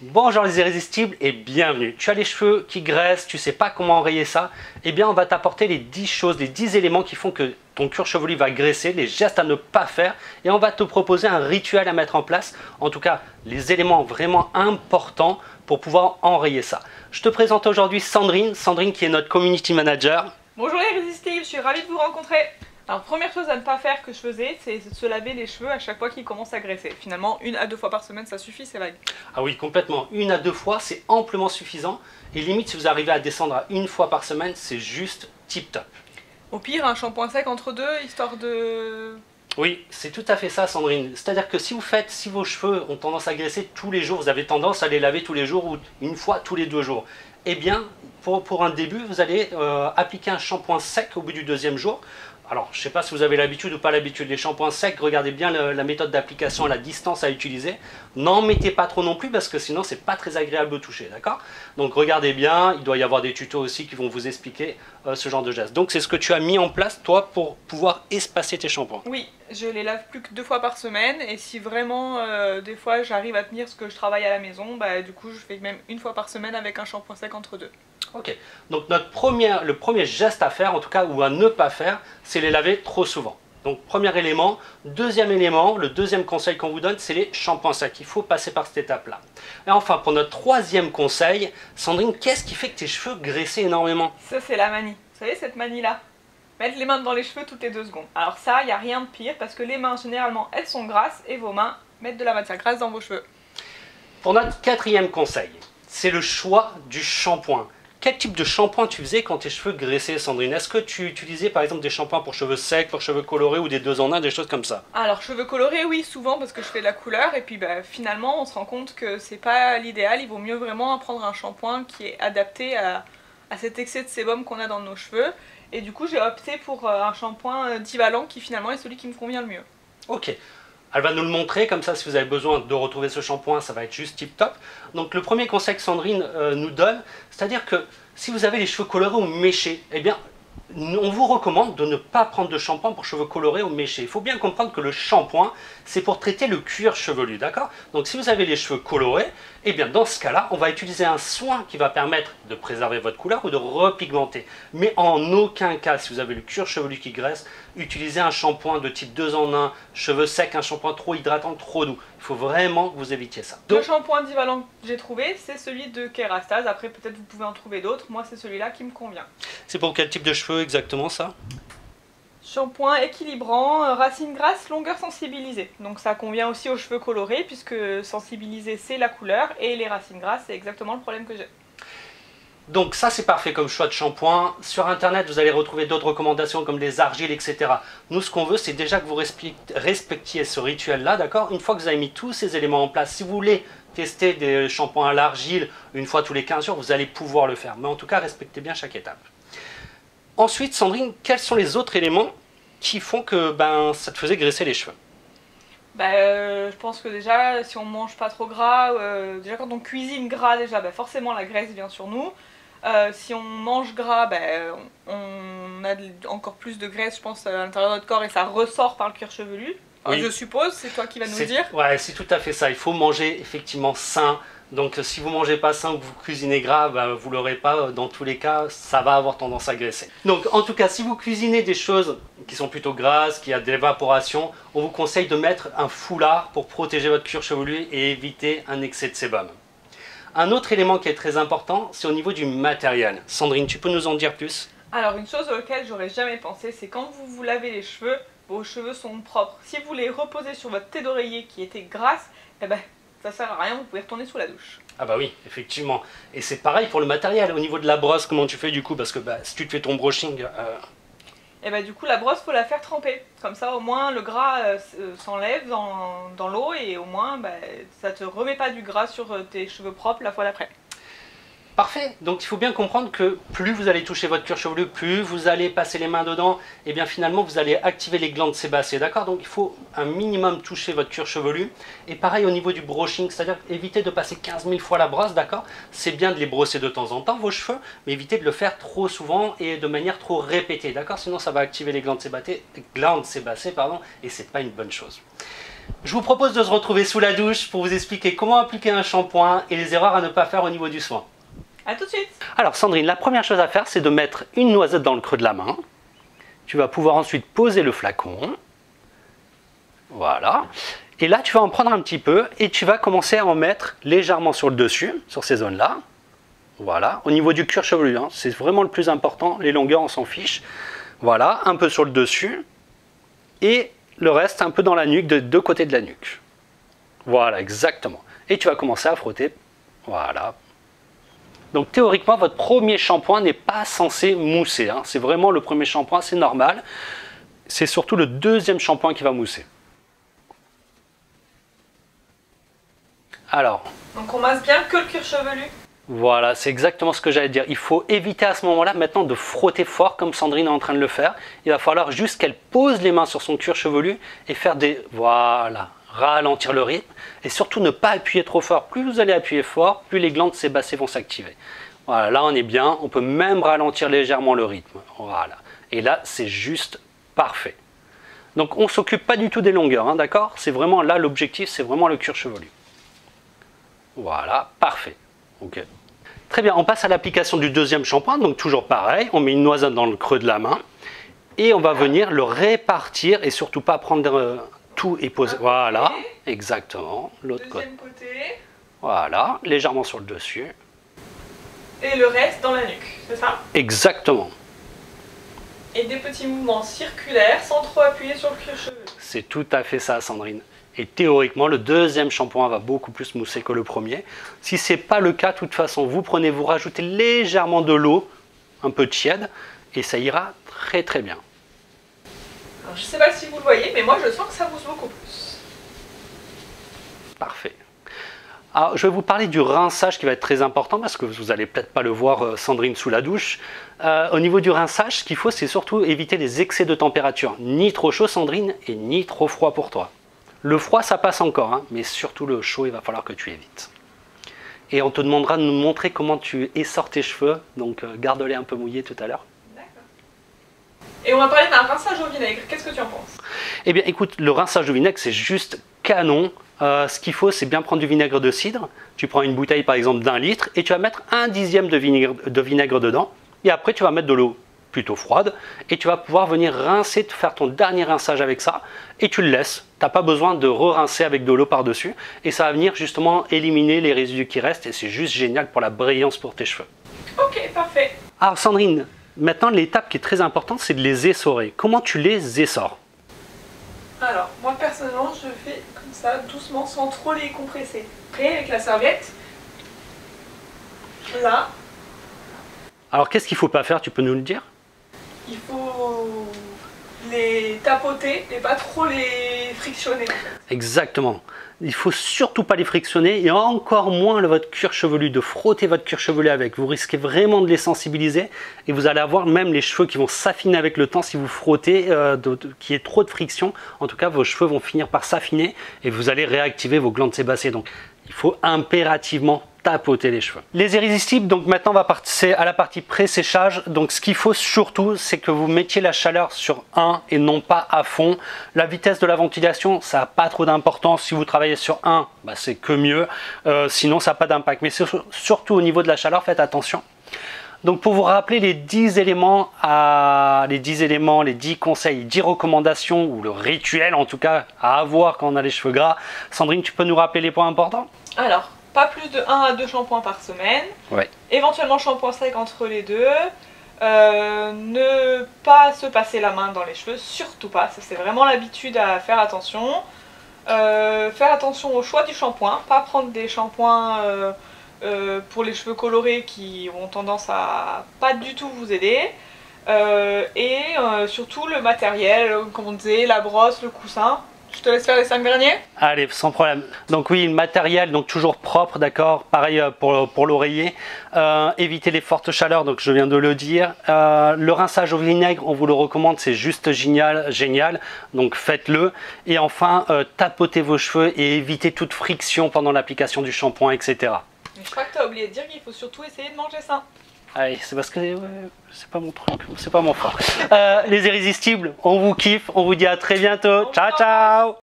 Bonjour les irrésistibles et bienvenue. Tu as les cheveux qui graissent, tu sais pas comment enrayer ça? Eh bien on va t'apporter les 10 choses, les 10 éléments qui font que ton cuir chevelu va graisser, les gestes à ne pas faire et on va te proposer un rituel à mettre en place. En tout cas, les éléments vraiment importants pour pouvoir enrayer ça. Je te présente aujourd'hui Sandrine qui est notre community manager. Bonjour les irrésistibles, je suis ravie de vous rencontrer. Alors première chose à ne pas faire que je faisais, c'est de se laver les cheveux à chaque fois qu'ils commencent à graisser. Finalement, 1 à 2 fois par semaine, ça suffit, c'est vague. Ah oui, complètement. 1 à 2 fois, c'est amplement suffisant. Et limite, si vous arrivez à descendre à 1 fois par semaine, c'est juste tip top. Au pire, un shampoing sec entre deux, histoire de... Oui, c'est tout à fait ça, Sandrine. C'est-à-dire que si vos cheveux ont tendance à graisser tous les jours, vous avez tendance à les laver tous les jours ou 1 fois tous les 2 jours. Eh bien, pour un début, vous allez appliquer un shampoing sec au bout du 2e jour. Alors, je ne sais pas si vous avez l'habitude ou pas l'habitude. Les shampoings secs, regardez bien la méthode d'application, la distance à utiliser. N'en mettez pas trop non plus parce que sinon, c'est pas très agréable au toucher, d'accord? Donc, regardez bien. Il doit y avoir des tutos aussi qui vont vous expliquer ce genre de gestes. Donc, c'est ce que tu as mis en place, toi, pour pouvoir espacer tes shampoings. Oui, je les lave plus que 2 fois par semaine. Et si vraiment, des fois, j'arrive à tenir ce que je travaille à la maison, bah, du coup, je fais même 1 fois par semaine avec un shampoing sec entre deux. Ok, donc le premier geste à faire, en tout cas, ou à ne pas faire, c'est les laver trop souvent. Donc premier élément. Deuxième élément, le deuxième conseil qu'on vous donne, c'est les shampoings secs. Il faut passer par cette étape-là. Et enfin, pour notre 3e conseil, Sandrine, qu'est-ce qui fait que tes cheveux graissent énormément? Ça, c'est la manie. Vous savez, cette manie-là, mettre les mains dans les cheveux toutes les 2 secondes. Alors ça, il n'y a rien de pire parce que les mains, généralement, elles sont grasses et vos mains mettent de la matière grasse dans vos cheveux. Pour notre 4e conseil, c'est le choix du shampoing. Quel type de shampoing tu faisais quand tes cheveux graissaient, Sandrine? Est-ce que tu utilisais par exemple des shampoings pour cheveux secs, pour cheveux colorés ou des 2 en 1, des choses comme ça? Alors cheveux colorés, oui, souvent parce que je fais de la couleur et puis bah, finalement on se rend compte que c'est pas l'idéal. Il vaut mieux vraiment prendre un shampoing qui est adapté à cet excès de sébum qu'on a dans nos cheveux. Et du coup j'ai opté pour un shampoing Divalan qui finalement est celui qui me convient le mieux. Ok. Elle va nous le montrer, comme ça si vous avez besoin de retrouver ce shampoing, ça va être juste tip top. Donc le premier conseil que Sandrine nous donne, c'est-à-dire que si vous avez les cheveux colorés ou méchés, eh bien on vous recommande de ne pas prendre de shampoing pour cheveux colorés ou méchés. Il faut bien comprendre que le shampoing, c'est pour traiter le cuir chevelu, d'accord? Donc si vous avez les cheveux colorés, eh bien dans ce cas-là, on va utiliser un soin qui va permettre de préserver votre couleur ou de repigmenter. Mais en aucun cas, si vous avez le cuir chevelu qui graisse, utilisez un shampoing de type 2 en 1, cheveux secs, un shampoing trop hydratant, trop doux. Il faut vraiment que vous évitiez ça. Le shampoing Divalan que j'ai trouvé, c'est celui de Kerastase. Après peut-être vous pouvez en trouver d'autres, moi c'est celui-là qui me convient. C'est pour quel type de cheveux exactement ça? Shampoing équilibrant, racines grasses, longueur sensibilisée. Donc ça convient aussi aux cheveux colorés puisque sensibiliser c'est la couleur et les racines grasses c'est exactement le problème que j'ai. Donc ça c'est parfait comme choix de shampoing. Sur internet vous allez retrouver d'autres recommandations comme les argiles, etc. Nous ce qu'on veut c'est déjà que vous respectiez ce rituel là, d'accord? Une fois que vous avez mis tous ces éléments en place, si vous voulez tester des shampoings à l'argile 1 fois tous les 15 jours, vous allez pouvoir le faire. Mais en tout cas respectez bien chaque étape. Ensuite, Sandrine, quels sont les autres éléments qui font que ça te faisait graisser les cheveux? Je pense que déjà, si on mange pas trop gras, déjà quand on cuisine gras, déjà, forcément la graisse vient sur nous. Si on mange gras, on a encore plus de graisse, je pense, à l'intérieur de notre corps et ça ressort par le cuir chevelu. Enfin, oui. Je suppose, c'est toi qui vas nous le dire. Ouais, c'est tout à fait ça. Il faut manger effectivement sain. Donc si vous ne mangez pas sain ou que vous cuisinez gras, vous ne l'aurez pas. Dans tous les cas, ça va avoir tendance à graisser. Donc en tout cas, si vous cuisinez des choses qui sont plutôt grasses, qui a de l'évaporation, on vous conseille de mettre un foulard pour protéger votre cuir chevelu et éviter un excès de sébum. Un autre élément qui est très important, c'est au niveau du matériel. Sandrine, tu peux nous en dire plus? Alors une chose auquel j'aurais jamais pensé, c'est quand vous vous lavez les cheveux, vos cheveux sont propres. Si vous les reposez sur votre tête d'oreiller qui était grasse, ça sert à rien, vous pouvez retourner sous la douche. Ah bah oui, effectivement. Et c'est pareil pour le matériel. Au niveau de la brosse, comment tu fais du coup? Parce que si tu te fais ton brushing... Et du coup la brosse faut la faire tremper. Comme ça au moins le gras s'enlève dans l'eau et au moins ça te remet pas du gras sur tes cheveux propres la fois d'après. Parfait, donc il faut bien comprendre que plus vous allez toucher votre cuir chevelu, plus vous allez passer les mains dedans, et bien finalement vous allez activer les glandes sébacées, d'accord? Donc il faut un minimum toucher votre cuir chevelu. Et pareil au niveau du brushing, c'est-à-dire éviter de passer 15 000 fois la brosse, d'accord? C'est bien de les brosser de temps en temps, vos cheveux, mais évitez de le faire trop souvent et de manière trop répétée, d'accord? Sinon ça va activer les glandes sébacées, et c'est pas une bonne chose. Je vous propose de se retrouver sous la douche pour vous expliquer comment appliquer un shampoing et les erreurs à ne pas faire au niveau du soin. A tout de suite. Alors Sandrine, la première chose à faire, c'est de mettre une noisette dans le creux de la main. Tu vas pouvoir ensuite poser le flacon. Voilà. Et là, tu vas en prendre un petit peu et tu vas commencer à en mettre légèrement sur le dessus, sur ces zones-là. Voilà. Au niveau du cuir chevelu, hein, c'est vraiment le plus important. Les longueurs, on s'en fiche. Voilà. Un peu sur le dessus. Et le reste, un peu dans la nuque, de deux côtés de la nuque. Voilà, exactement. Et tu vas commencer à frotter. Voilà. Donc théoriquement, votre premier shampoing n'est pas censé mousser. Hein. C'est vraiment le premier shampoing, c'est normal. C'est surtout le deuxième shampoing qui va mousser. Alors. Donc on masse bien que le cuir chevelu. Voilà, c'est exactement ce que j'allais dire. Il faut éviter à ce moment-là maintenant de frotter fort comme Sandrine est en train de le faire. Il va falloir juste qu'elle pose les mains sur son cuir chevelu et faire des... Voilà, ralentir le rythme. Et surtout ne pas appuyer trop fort. Plus vous allez appuyer fort, plus les glandes sébacées vont s'activer. Voilà, là on est bien. On peut même ralentir légèrement le rythme. Voilà. Et là, c'est juste parfait. Donc on ne s'occupe pas du tout des longueurs, hein, d'accord? C'est vraiment là l'objectif, c'est vraiment le cuir chevelu. Voilà, parfait. Ok. Très bien, on passe à l'application du deuxième shampoing. Donc toujours pareil, on met une noisette dans le creux de la main. Et on va venir le répartir et surtout pas prendre... tout est posé. Voilà, exactement. L'autre côté. Voilà, légèrement sur le dessus. Et le reste dans la nuque, c'est ça? Exactement. Et des petits mouvements circulaires sans trop appuyer sur le cuir chevelu. C'est tout à fait ça, Sandrine. Et théoriquement, le deuxième shampoing va beaucoup plus mousser que le premier. Si ce n'est pas le cas, de toute façon, vous rajoutez légèrement de l'eau, un peu tiède, et ça ira très très bien. Alors, je ne sais pas si vous le voyez, mais moi je sens que ça mousse beaucoup plus. Parfait. Alors, je vais vous parler du rinçage qui va être très important parce que vous n'allez peut-être pas le voir, Sandrine, sous la douche. Au niveau du rinçage, ce qu'il faut, c'est surtout éviter les excès de température. Ni trop chaud, Sandrine, et ni trop froid pour toi. Le froid, ça passe encore, hein, mais surtout le chaud, il va falloir que tu évites. Et on te demandera de nous montrer comment tu essores tes cheveux, donc garde-les un peu mouillés tout à l'heure. Et on va parler d'un rinçage au vinaigre, qu'est-ce que tu en penses? Eh bien écoute, le rinçage au vinaigre c'est juste canon. Ce qu'il faut c'est bien prendre du vinaigre de cidre. Tu prends une bouteille par exemple d'1 litre et tu vas mettre 1/10 de vinaigre dedans. Et après tu vas mettre de l'eau plutôt froide et tu vas pouvoir venir rincer, faire ton dernier rinçage avec ça et tu le laisses. Tu n'as pas besoin de re-rincer avec de l'eau par-dessus et ça va venir justement éliminer les résidus qui restent et c'est juste génial pour la brillance pour tes cheveux. Ok, parfait. Alors Sandrine, maintenant, l'étape qui est très importante, c'est de les essorer. Comment tu les essores? Alors, moi personnellement, je fais comme ça, doucement, sans trop les compresser. Après, avec la serviette, là. Alors, qu'est-ce qu'il ne faut pas faire? Tu peux nous le dire? Il faut les tapoter et pas trop les frictionner. En fait. Exactement. Il ne faut surtout pas les frictionner et encore moins votre cuir chevelu, de frotter votre cuir chevelu avec. Vous risquez vraiment de les sensibiliser et vous allez avoir même les cheveux qui vont s'affiner avec le temps si vous frottez, qu'il y ait trop de friction. En tout cas, vos cheveux vont finir par s'affiner et vous allez réactiver vos glandes sébacées. Donc, il faut impérativement tapoter les cheveux. Les irrésistibles, donc maintenant on va passer à la partie pré-séchage. Donc ce qu'il faut surtout, c'est que vous mettiez la chaleur sur 1 et non pas à fond. La vitesse de la ventilation, ça n'a pas trop d'importance. Si vous travaillez sur 1, bah, c'est que mieux. Sinon, ça n'a pas d'impact. Mais surtout au niveau de la chaleur, faites attention. Donc pour vous rappeler les 10 éléments, les 10 conseils, 10 recommandations, ou le rituel en tout cas, à avoir quand on a les cheveux gras. Sandrine, tu peux nous rappeler les points importants? Alors, pas plus de 1 à 2 shampoings par semaine. Ouais. Éventuellement shampoing sec entre les deux. Ne pas se passer la main dans les cheveux, surtout pas. Ça c'est vraiment l'habitude à faire attention. Faire attention au choix du shampoing. Pas prendre des shampoings pour les cheveux colorés qui ont tendance à pas du tout vous aider. Et surtout le matériel, comme on disait, la brosse, le coussin. Je te laisse faire les 5 derniers. Allez, sans problème. Donc oui, le matériel, donc toujours propre, d'accord. Pareil pour l'oreiller. Éviter les fortes chaleurs, donc je viens de le dire. Le rinçage au vinaigre, on vous le recommande, c'est juste génial. Donc faites-le. Et enfin, tapotez vos cheveux et évitez toute friction pendant l'application du shampoing, etc. Mais je crois que tu as oublié de dire qu'il faut surtout essayer de manger sain. Allez, c'est parce que c'est pas mon truc, c'est pas mon fort. Les irrésistibles, on vous kiffe, on vous dit à très bientôt. Ciao, ciao!